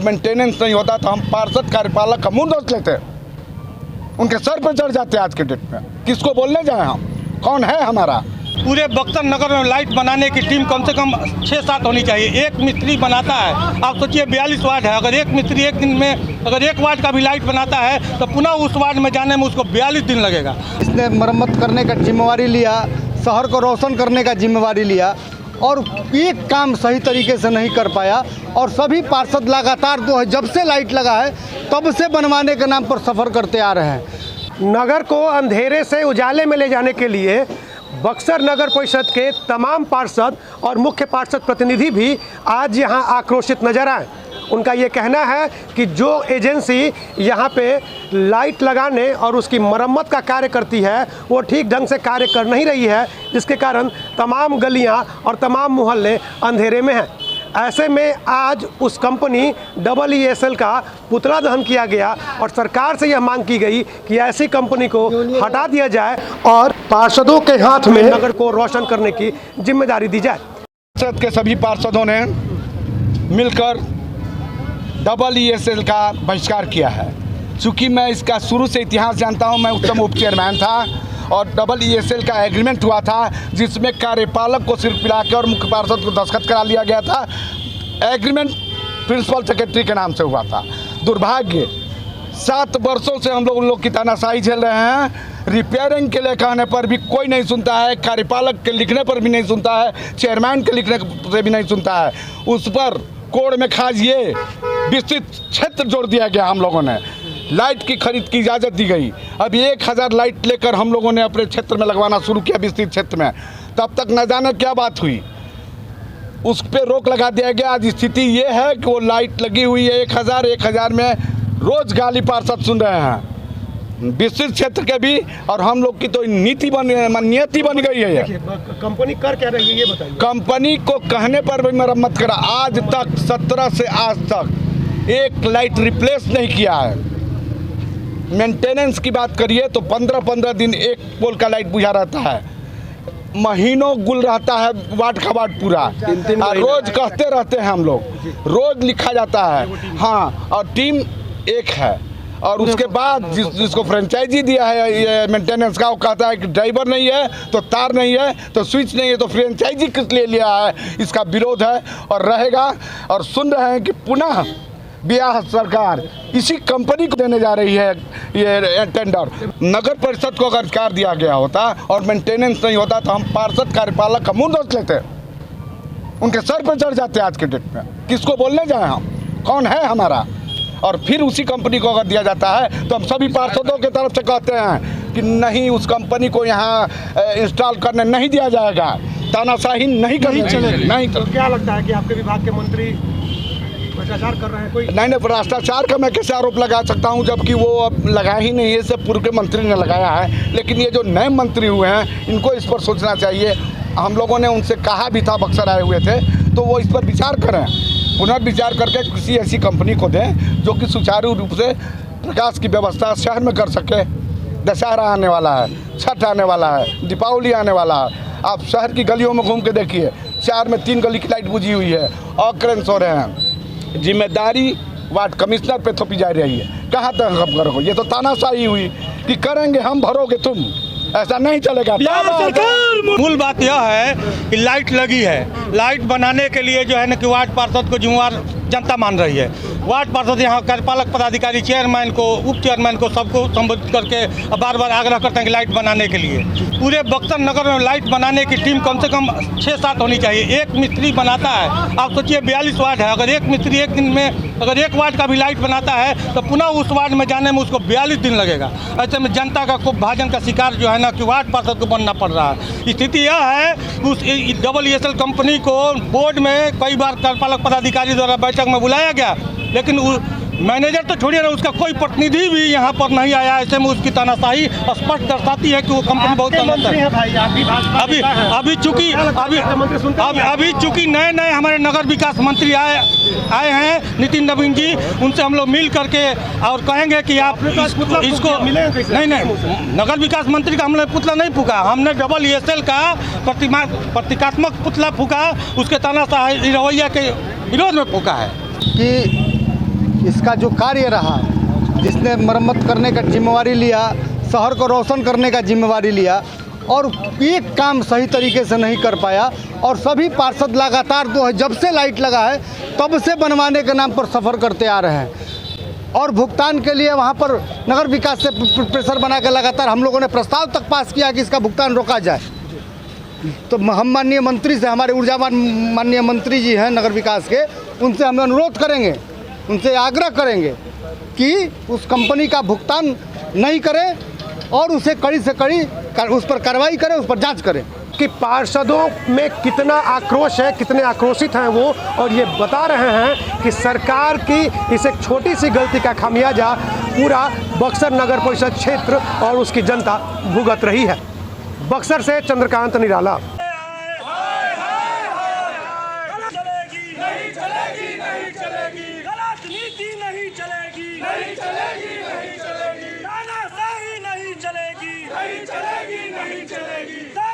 Maintenance नहीं होता तो हम पार्षद कार्यपालक का मुंह दोष लेते, उनके सर पर चढ़ जाते। आज के डेट में किसको बोलने जाए हम, कौन है हमारा? पूरे बक्सर नगर में लाइट बनाने की टीम कम से कम 6-7 होनी चाहिए। एक मिस्त्री बनाता है, आप सोचिए 42 वार्ड है, अगर एक मिस्त्री एक दिन में अगर एक वार्ड का भी लाइट बनाता है तो पुनः उस वार्ड में जाने में उसको 42 दिन लगेगा। इसने मरम्मत करने का जिम्मेवारी लिया, शहर को रोशन करने का जिम्मेवारी लिया और एक काम सही तरीके से नहीं कर पाया। और सभी पार्षद लगातार जब से लाइट लगा है तब से बनवाने के नाम पर सफ़र करते आ रहे हैं। नगर को अंधेरे से उजाले में ले जाने के लिए बक्सर नगर परिषद के तमाम पार्षद और मुख्य पार्षद प्रतिनिधि भी आज यहां आक्रोशित नजर आए। उनका ये कहना है कि जो एजेंसी यहाँ पे लाइट लगाने और उसकी मरम्मत का कार्य करती है वो ठीक ढंग से कार्य कर नहीं रही है, जिसके कारण तमाम गलियाँ और तमाम मोहल्ले अंधेरे में हैं। ऐसे में आज उस कंपनी EESL का पुतला दहन किया गया और सरकार से यह मांग की गई कि ऐसी कंपनी को हटा दिया जाए और पार्षदों के हाथ में नगर को रोशन करने की जिम्मेदारी दी जाए। पार्षद के सभी पार्षदों ने मिलकर EESL का बहिष्कार किया है। चूँकि मैं इसका शुरू से इतिहास जानता हूँ, मैं उत्तम उप चेयरमैन था और EESL का एग्रीमेंट हुआ था जिसमें कार्यपालक को सिर्फ पिला के और मुख्य पार्षद को दस्तखत करा लिया गया था। एग्रीमेंट प्रिंसिपल सेक्रेटरी के नाम से हुआ था। दुर्भाग्य 7 वर्षों से हम लोग की तानाशाही झेल रहे हैं। रिपेयरिंग के लिए कहने पर भी कोई नहीं सुनता है, कार्यपालक के लिखने पर भी नहीं सुनता है, चेयरमैन के लिखने से भी नहीं सुनता है। उस पर कोड में खास ये विस्तृत क्षेत्र जोड़ दिया गया। हम लोगों ने लाइट की खरीद की इजाज़त दी गई। अब 1000 लाइट लेकर हम लोगों ने अपने क्षेत्र में लगवाना शुरू किया, विस्तृत क्षेत्र में। तब तक न जाने क्या बात हुई, उस पर रोक लगा दिया गया। आज स्थिति ये है कि वो लाइट लगी हुई है 1000 में रोज़ गाली पार्षद सुन रहे हैं, विस्तृत क्षेत्र के भी। और हम लोग की तो नीति नियति बन गई है। कंपनी कर क्या रही है ये बताइए। कंपनी को कहने पर भी मरम्मत करा, आज तक 17 से आज तक एक लाइट रिप्लेस नहीं किया है। मेंटेनेंस की बात करिए तो 15-15 दिन एक पोल का लाइट बुझा रहता है, महीनों गुल रहता है वार्ड का वार्ड पूरा। रोज कहते रहते हैं हम लोग, रोज लिखा जाता है। हाँ, और टीम एक है और उसके बाद जिसको फ्रेंचाइजी दिया है ये मेंटेनेंस का, वो कहता है कि ड्राइवर नहीं है तो तार नहीं है तो स्विच नहीं है तो फ्रेंचाइजी किस लिए लिया है। इसका विरोध है और रहेगा। और सुन रहे हैं कि पुनः बिहार सरकार इसी कंपनी को देने जा रही है ये टेंडर। नगर परिषद को अगर अधिकार दिया गया होता और मेंटेनेंस नहीं होता तो हम पार्षद कार्यपालक का मुंह दोष लेते, उनके सर पर चढ़ जाते। आज के डेट में किसको बोलने जाए हम, कौन है हमारा? और फिर उसी कंपनी को अगर दिया जाता है तो हम सभी पार्षदों की तरफ से कहते हैं कि नहीं, उस कंपनी को यहाँ इंस्टॉल करने नहीं दिया जाएगा, तानाशाही नहीं करनी चलेगी। नहीं तो क्या लगता है कि आपके विभाग के मंत्री भ्रष्टाचार कर रहे हैं? कोई नहीं, भ्रष्टाचार का मैं कैसे आरोप लगा सकता हूं जबकि वो अब लगाया ही नहीं है, सब पूर्व के मंत्री ने लगाया है। लेकिन ये जो नए मंत्री हुए हैं इनको इस पर सोचना चाहिए। हम लोगों ने उनसे कहा भी था, बक्सर आए हुए थे, तो वो इस पर विचार करें, पुनर्विचार करके किसी ऐसी कंपनी को दें जो कि सुचारू रूप से प्रकाश की व्यवस्था शहर में कर सके। दशहरा आने वाला है, छठ आने वाला है, दीपावली आने वाला है। आप शहर की गलियों में घूम के देखिए, 4 में 3 गली की लाइट बुझी हुई है, ऑकरेंस हो रहे हैं। जिम्मेदारी वार्ड कमिश्नर पे थोपी जा रही है। कहाँ तक हम करोगे? ये तो तानाशाही हुई कि करेंगे हम, भरोगे तुम, ऐसा नहीं चलेगा। मूल बात यह है कि लाइट लगी है, लाइट बनाने के लिए जो है ना कि वार्ड पार्षद को जिम्मेवार जनता मान रही है। वार्ड पार्षद यहाँ कार्यपालक पदाधिकारी, चेयरमैन को, उप चेयरमैन को, सबको संबोधित करके बार बार आग्रह करते हैं कि लाइट बनाने के लिए। पूरे बक्सर नगर में लाइट बनाने की टीम कम से कम 6-7 होनी चाहिए। एक मिस्त्री बनाता है, आप सोचिए 42 वार्ड है, अगर एक मिस्त्री एक दिन में अगर एक वार्ड का भी लाइट बनाता है तो पुनः उस वार्ड में जाने में उसको 42 दिन लगेगा। ऐसे में जनता का खूब भाजन का शिकार जो है ना कि वार्ड पार्षद को बनना पड़ रहा है। स्थिति यह है कि उस EESL कंपनी को बोर्ड में कई बार कार्यपालक पदाधिकारी द्वारा बैठक में बुलाया गया, लेकिन मैनेजर तो छोड़िए ना, उसका कोई प्रतिनिधि भी यहाँ पर नहीं आया। ऐसे में उसकी तानाशाही स्पष्ट दर्शाती है कि वो कंपनी बहुत अभी चूंकि नए हमारे नगर विकास मंत्री आए हैं नितिन नवीन जी, उनसे हम लोग मिल करके और कहेंगे कि आप इसको नहीं, नगर विकास मंत्री का हमने पुतला नहीं फूका, हमने EESL का प्रतीकात्मक पुतला फूका, उसके तानाशाही रवैया के विरोध में फूका है कि इसका जो कार्य रहा, जिसने मरम्मत करने का जिम्मेवारी लिया, शहर को रोशन करने का जिम्मेवारी लिया और एक काम सही तरीके से नहीं कर पाया, और सभी पार्षद लगातार जब से लाइट लगा है तब से बनवाने के नाम पर सफ़र करते आ रहे हैं। और भुगतान के लिए वहाँ पर नगर विकास से प्रेशर बना के लगातार हम लोगों ने प्रस्ताव तक पास किया कि इसका भुगतान रोका जाए। तो हम माननीय मंत्री से, हमारे ऊर्जावान माननीय मंत्री जी हैं नगर विकास के, उनसे हम अनुरोध करेंगे, उनसे आग्रह करेंगे कि उस कंपनी का भुगतान नहीं करें और उसे कड़ी से कड़ी उस पर कार्रवाई करें, उस पर जांच करें। कि पार्षदों में कितना आक्रोश है, कितने आक्रोशित हैं वो, और ये बता रहे हैं कि सरकार की इस एक छोटी सी गलती का खामियाजा पूरा बक्सर नगर परिषद क्षेत्र और उसकी जनता भुगत रही है। बक्सर से चंद्रकांत निराला। नहीं चलेगी।